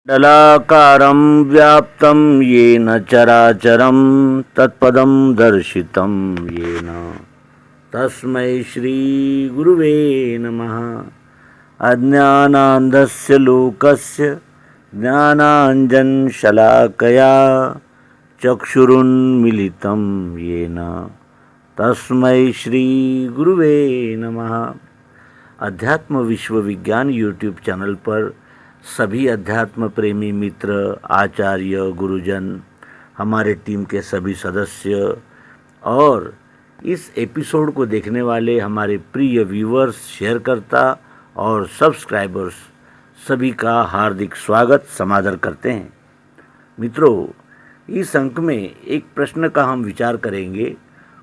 डलाकारं व्याप्तं येन चराचरं तत्पदं दर्शितं येन तस्मै श्रीगुरुवे नमः। अज्ञानान्धस्य लोकस्य ज्ञानाञ्जनशलाकया चक्षुरुन्मीलितं येन तस्मै श्रीगुरुवे नमः। अध्यात्म विश्वविज्ञान यूट्यूब चैनल पर सभी अध्यात्म प्रेमी मित्र, आचार्य, गुरुजन, हमारे टीम के सभी सदस्य और इस एपिसोड को देखने वाले हमारे प्रिय व्यूअर्स, शेयरकर्ता और सब्सक्राइबर्स सभी का हार्दिक स्वागत समादर करते हैं। मित्रों, इस अंक में एक प्रश्न का हम विचार करेंगे।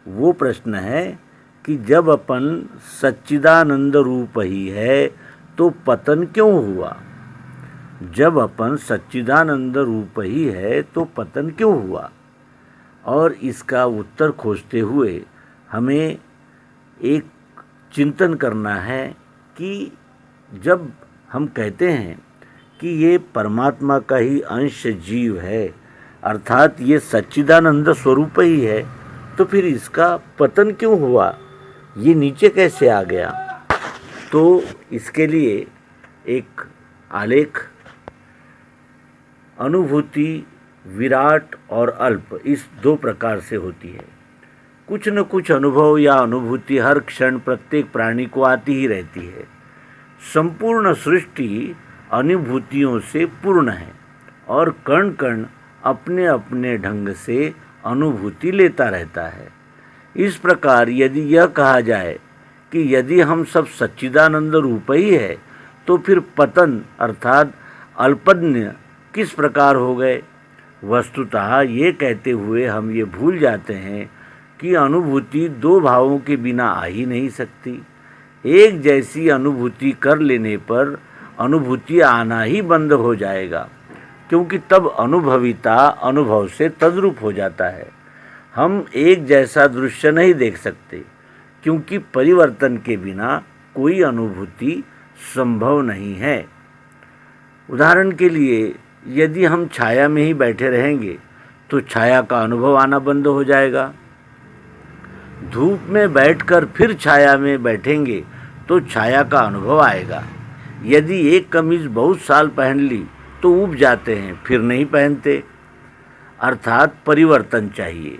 वो प्रश्न है कि जब अपन सच्चिदानंद रूप ही है तो पतन क्यों हुआ। जब अपन सच्चिदानंद रूप ही है तो पतन क्यों हुआ। और इसका उत्तर खोजते हुए हमें एक चिंतन करना है कि जब हम कहते हैं कि ये परमात्मा का ही अंश जीव है, अर्थात ये सच्चिदानंद स्वरूप ही है, तो फिर इसका पतन क्यों हुआ, ये नीचे कैसे आ गया। तो इसके लिए एक आलेख, अनुभूति विराट और अल्प इस दो प्रकार से होती है। कुछ न कुछ अनुभव या अनुभूति हर क्षण प्रत्येक प्राणी को आती ही रहती है। संपूर्ण सृष्टि अनुभूतियों से पूर्ण है और कण कण अपने अपने ढंग से अनुभूति लेता रहता है। इस प्रकार यदि यह कहा जाए कि यदि हम सब सच्चिदानंद रूप ही है तो फिर पतन अर्थात अल्पज्ञ किस प्रकार हो गए। वस्तुतः ये कहते हुए हम ये भूल जाते हैं कि अनुभूति दो भावों के बिना आ ही नहीं सकती। एक जैसी अनुभूति कर लेने पर अनुभूति आना ही बंद हो जाएगा, क्योंकि तब अनुभविता अनुभव से तद्रूप हो जाता है। हम एक जैसा दृश्य नहीं देख सकते, क्योंकि परिवर्तन के बिना कोई अनुभूति संभव नहीं है। उदाहरण के लिए, यदि हम छाया में ही बैठे रहेंगे तो छाया का अनुभव आना बंद हो जाएगा। धूप में बैठकर फिर छाया में बैठेंगे तो छाया का अनुभव आएगा। यदि एक कमीज बहुत साल पहन ली तो ऊब जाते हैं, फिर नहीं पहनते। अर्थात परिवर्तन चाहिए।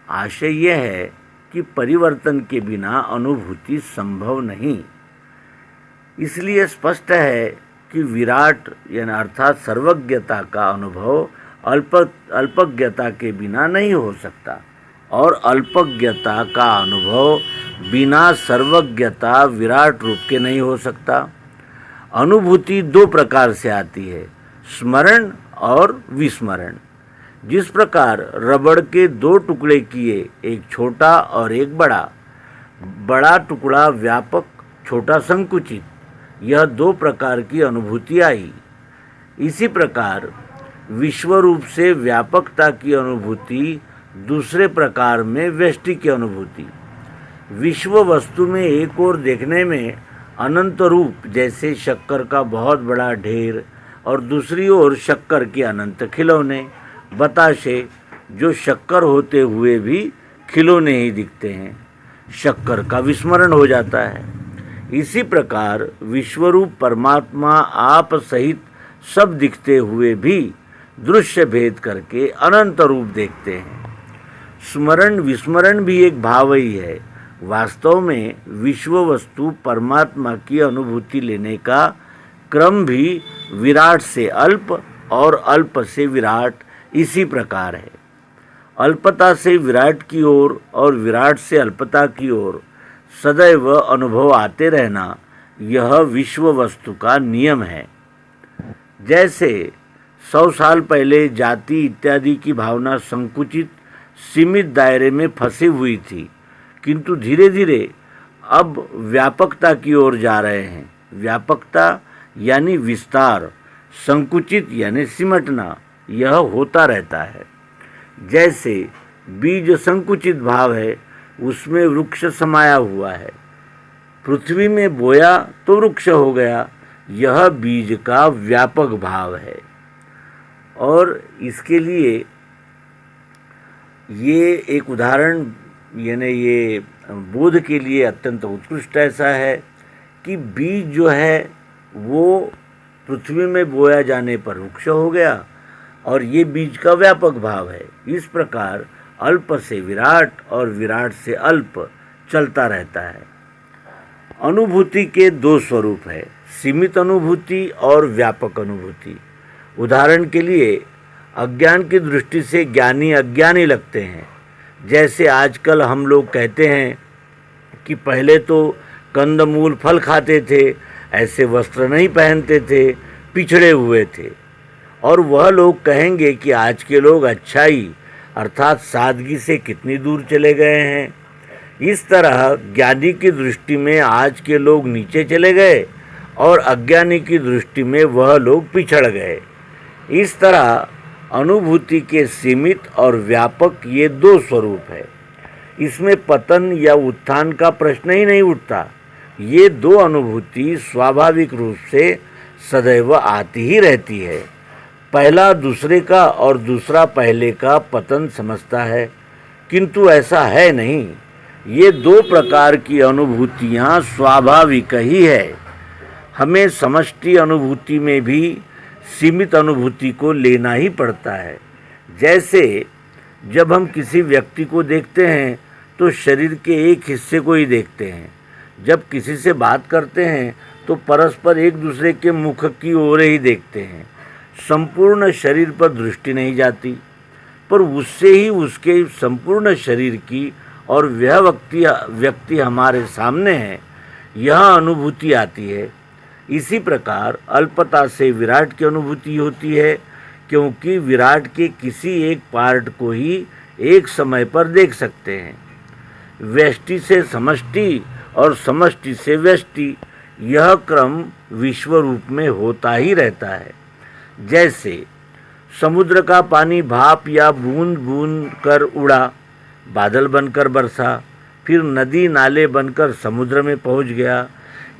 आशय यह है कि परिवर्तन के बिना अनुभूति संभव नहीं। इसलिए स्पष्ट है कि विराट यानी अर्थात सर्वज्ञता का अनुभव अल्पज्ञता के बिना नहीं हो सकता, और अल्पज्ञता का अनुभव बिना सर्वज्ञता विराट रूप के नहीं हो सकता। अनुभूति दो प्रकार से आती है, स्मरण और विस्मरण। जिस प्रकार रबड़ के दो टुकड़े किए, एक छोटा और एक बड़ा, बड़ा टुकड़ा व्यापक, छोटा संकुचित, यह दो प्रकार की अनुभूति आई। इसी प्रकार विश्व रूप से व्यापकता की अनुभूति, दूसरे प्रकार में व्यष्टि की अनुभूति। विश्व वस्तु में एक ओर देखने में अनंत रूप, जैसे शक्कर का बहुत बड़ा ढेर, और दूसरी ओर शक्कर के अनंत खिलौने, बताशे, जो शक्कर होते हुए भी खिलौने ही दिखते हैं। शक्कर का विस्मरण हो जाता है। इसी प्रकार विश्वरूप परमात्मा आप सहित सब दिखते हुए भी दृश्य भेद करके अनंत रूप देखते हैं। स्मरण विस्मरण भी एक भाव ही है। वास्तव में विश्व वस्तु परमात्मा की अनुभूति लेने का क्रम भी विराट से अल्प और अल्प से विराट इसी प्रकार है। अल्पता से विराट की ओर और विराट से अल्पता की ओर सदैव अनुभव आते रहना, यह विश्व वस्तु का नियम है। जैसे 100 साल पहले जाति इत्यादि की भावना संकुचित सीमित दायरे में फंसी हुई थी, किंतु धीरे धीरे अब व्यापकता की ओर जा रहे हैं। व्यापकता यानी विस्तार, संकुचित यानी सिमटना, यह होता रहता है। जैसे बीज संकुचित भाव है, उसमें वृक्ष समाया हुआ है। पृथ्वी में बोया तो वृक्ष हो गया, यह बीज का व्यापक भाव है। और इसके लिए ये एक उदाहरण यानी ये बोध के लिए अत्यंत उत्कृष्ट ऐसा है कि बीज जो है वो पृथ्वी में बोया जाने पर वृक्ष हो गया और ये बीज का व्यापक भाव है। इस प्रकार अल्प से विराट और विराट से अल्प चलता रहता है। अनुभूति के दो स्वरूप है, सीमित अनुभूति और व्यापक अनुभूति। उदाहरण के लिए अज्ञान की दृष्टि से ज्ञानी अज्ञानी लगते हैं। जैसे आजकल हम लोग कहते हैं कि पहले तो कंदमूल फल खाते थे, ऐसे वस्त्र नहीं पहनते थे, पिछड़े हुए थे, और वह लोग कहेंगे कि आज के लोग अच्छाई अर्थात सादगी से कितनी दूर चले गए हैं। इस तरह ज्ञानी की दृष्टि में आज के लोग नीचे चले गए और अज्ञानी की दृष्टि में वह लोग पिछड़ गए। इस तरह अनुभूति के सीमित और व्यापक ये दो स्वरूप है। इसमें पतन या उत्थान का प्रश्न ही नहीं उठता। ये दो अनुभूति स्वाभाविक रूप से सदैव आती ही रहती है। पहला दूसरे का और दूसरा पहले का पतन समझता है, किंतु ऐसा है नहीं। ये दो प्रकार की अनुभूतियाँ स्वाभाविक ही है। हमें समष्टि अनुभूति में भी सीमित अनुभूति को लेना ही पड़ता है। जैसे जब हम किसी व्यक्ति को देखते हैं तो शरीर के एक हिस्से को ही देखते हैं। जब किसी से बात करते हैं तो परस्पर एक दूसरे के मुख की ओर ही देखते हैं। संपूर्ण शरीर पर दृष्टि नहीं जाती, पर उससे ही उसके संपूर्ण शरीर की और वह व्यक्ति हमारे सामने है, यह अनुभूति आती है। इसी प्रकार अल्पता से विराट की अनुभूति होती है, क्योंकि विराट के किसी एक पार्ट को ही एक समय पर देख सकते हैं। व्यष्टि से समष्टि और समष्टि से व्यष्टि, यह क्रम विश्व रूप में होता ही रहता है। जैसे समुद्र का पानी भाप या बूंद बूंद कर उड़ा, बादल बनकर बरसा, फिर नदी नाले बनकर समुद्र में पहुंच गया।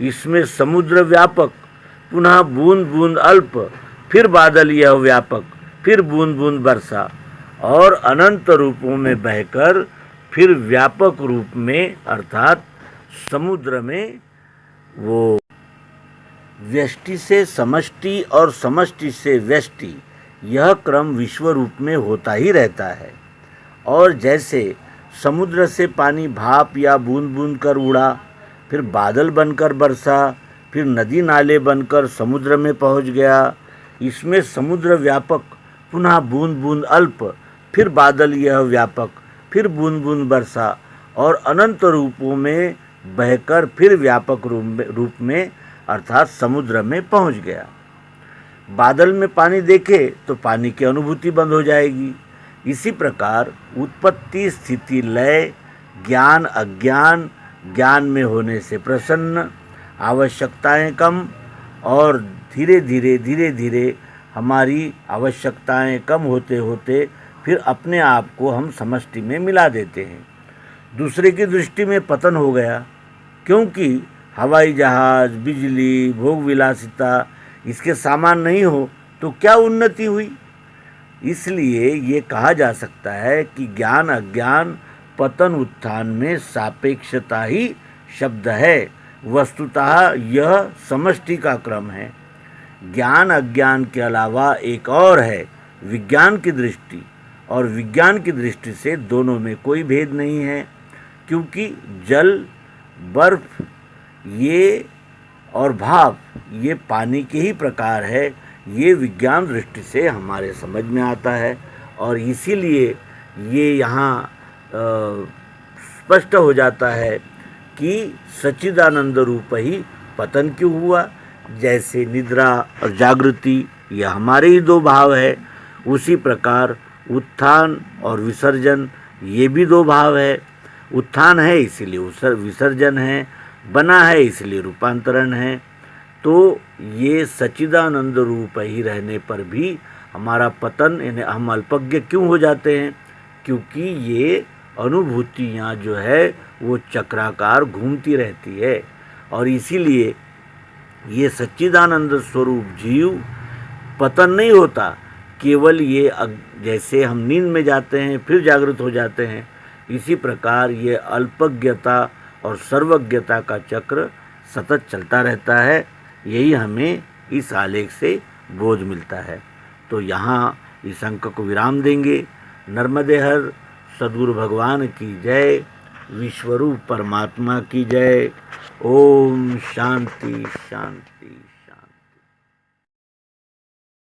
इसमें समुद्र व्यापक, पुनः बूंद बूंद अल्प, फिर बादल यह व्यापक, फिर बूंद बूंद बरसा और अनंत रूपों में बहकर फिर व्यापक रूप में अर्थात समुद्र में वो व्यष्टि से समष्टि और समष्टि से व्यष्टि, यह क्रम विश्व रूप में होता ही रहता है। और जैसे समुद्र से पानी भाप या बूंद बूंद कर उड़ा, फिर बादल बनकर बरसा, फिर नदी नाले बनकर समुद्र में पहुंच गया। इसमें समुद्र व्यापक, पुनः बूंद बूंद अल्प, फिर बादल यह व्यापक, फिर बूंद बूंद बरसा और अनंत रूपों में बहकर फिर व्यापक रूप में अर्थात समुद्र में पहुंच गया। बादल में पानी देखे तो पानी की अनुभूति बंद हो जाएगी। इसी प्रकार उत्पत्ति स्थिति लय, ज्ञान अज्ञान, ज्ञान में होने से प्रसन्न, आवश्यकताएं कम, और धीरे धीरे हमारी आवश्यकताएं कम होते होते फिर अपने आप को हम समष्टि में मिला देते हैं। दूसरे की दृष्टि में पतन हो गया, क्योंकि हवाई जहाज, बिजली, भोग विलासिता इसके सामान नहीं हो तो क्या उन्नति हुई। इसलिए ये कहा जा सकता है कि ज्ञान अज्ञान पतन उत्थान में सापेक्षता ही शब्द है। वस्तुतः यह समष्टि का क्रम है। ज्ञान अज्ञान के अलावा एक और है, विज्ञान की दृष्टि, और विज्ञान की दृष्टि से दोनों में कोई भेद नहीं है, क्योंकि जल, बर्फ ये और भाप ये पानी के ही प्रकार है। ये विज्ञान दृष्टि से हमारे समझ में आता है और इसीलिए ये यहाँ स्पष्ट हो जाता है कि सच्चिदानंद रूप ही पतन क्यों हुआ। जैसे निद्रा और जागृति ये हमारे ही दो भाव है, उसी प्रकार उत्थान और विसर्जन ये भी दो भाव है। उत्थान है इसलिए विसर्जन है, बना है इसलिए रूपांतरण है। तो ये सच्चिदानंद रूप ही रहने पर भी हमारा पतन, यानी हम अल्पज्ञ क्यों हो जाते हैं, क्योंकि ये अनुभूतियाँ जो है वो चक्राकार घूमती रहती है। और इसीलिए ये सच्चिदानंद स्वरूप जीव पतन नहीं होता, केवल ये जैसे हम नींद में जाते हैं फिर जागृत हो जाते हैं, इसी प्रकार ये अल्पज्ञता और सर्वज्ञता का चक्र सतत चलता रहता है। यही हमें इस आलेख से बोध मिलता है। तो यहाँ इस अंक को विराम देंगे। नर्मदे हर, सद्गुरु भगवान की जय, विश्वरूप परमात्मा की जय। ओम शांति शांति।